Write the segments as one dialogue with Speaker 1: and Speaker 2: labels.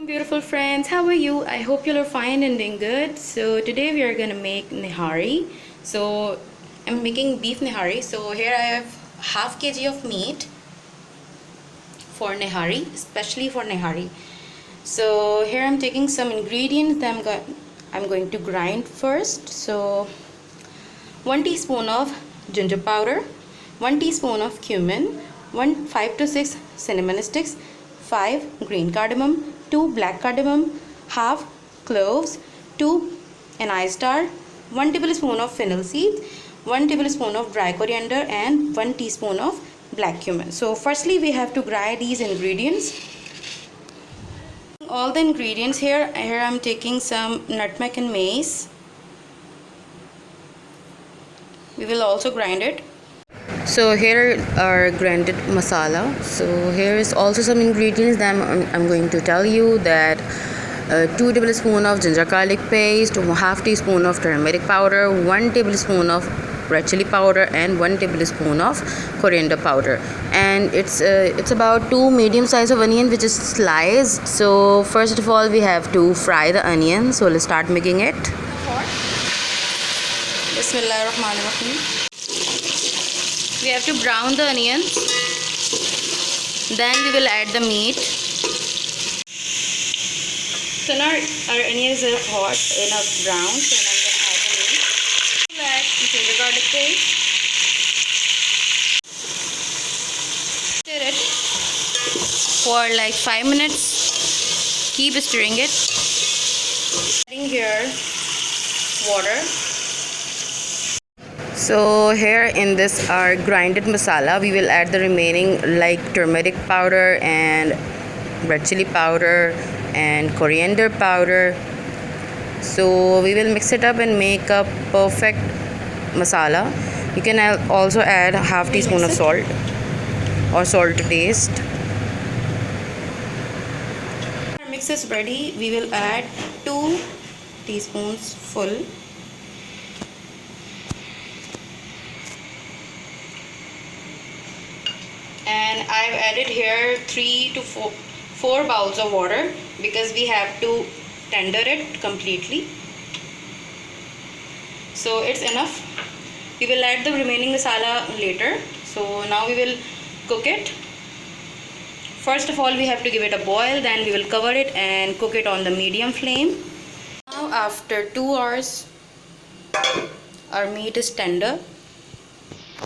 Speaker 1: Beautiful friends, how are you? I hope you are fine and doing good. So today we are gonna make nihari. So I'm making beef nihari. So here I have half kg of meat for nihari, especially for nihari. So here I'm taking some ingredients that I'm going to grind first. So 1 teaspoon of ginger powder, 1 teaspoon of cumin, 5 to 6 cinnamon sticks, 5 green cardamom, 2 black cardamom, half cloves, 2 anise star, 1 tablespoon of fennel seeds, 1 tablespoon of dry coriander and 1 teaspoon of black cumin. So firstly we have to grind these ingredients. All the ingredients here I'm taking some nutmeg and mace. We will also grind it. So here are grinded masala. So here is also some ingredients that I'm going to tell you that 2 tablespoon of ginger garlic paste, half teaspoon of turmeric powder, 1 tablespoon of red chili powder and 1 tablespoon of coriander powder, and it's about 2 medium size of onion which is sliced. So first of all we have to fry the onion, so let's start making it. Bismillahirrahmanirrahim. We have to brown the onions, then we will add the meat. So now our onions are hot enough brown, so now I'm going to add the meat. We'll add ginger garlic paste. Stir it for like 5 minutes. Keep stirring it. Adding here water. So here in this our grinded masala we will add the remaining like turmeric powder and red chili powder and coriander powder. So we will mix it up and make a perfect masala. You can also add half teaspoon of salt or salt to taste. Our mix is ready. We will add 2 teaspoons full. And I've added here 3 to 4 bowls of water because we have to tender it completely. So it's enough. We will add the remaining masala later. So now we will cook it. First of all we have to give it a boil, then we will cover it and cook it on the medium flame. Now after 2 hours our meat is tender.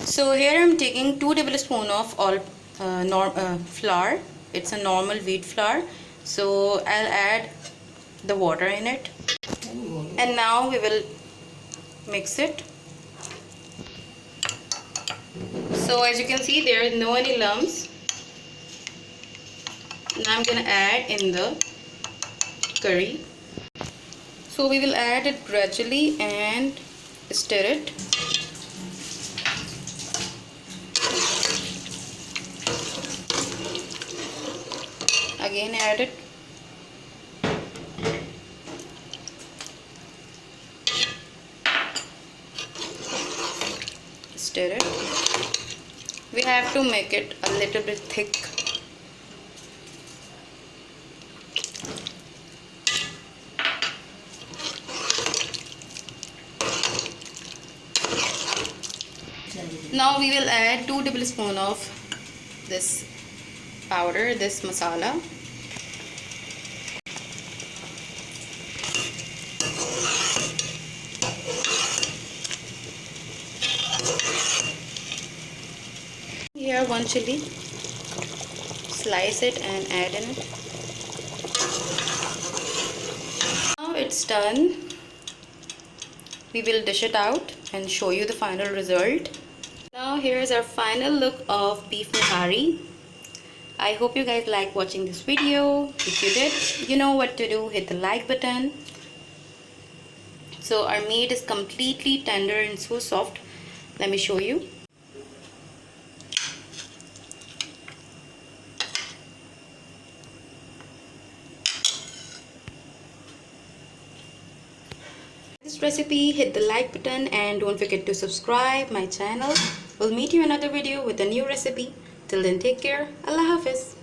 Speaker 1: So here I'm taking 2 tablespoons of flour. It's a normal wheat flour. So I'll add the water in it. And now we will mix it. So as you can see there is no any lumps. Now I'm gonna add in the curry. So we will add it gradually and stir it. Again add it. Stir it. We have to make it a little bit thick. Now we will add 2 tablespoons of this powder, this masala. Here 1 chili, slice it and add in it. Now it's done. We will dish it out and show you the final result. Now here's our final look of beef nihari. I hope you guys like watching this video. If you did, you know what to do. Hit the like button. So our meat is completely tender and so soft. Let me show you. This recipe, hit the like button and don't forget to subscribe my channel. We'll meet you in another video with a new recipe. Till then, take care. Allah Hafiz.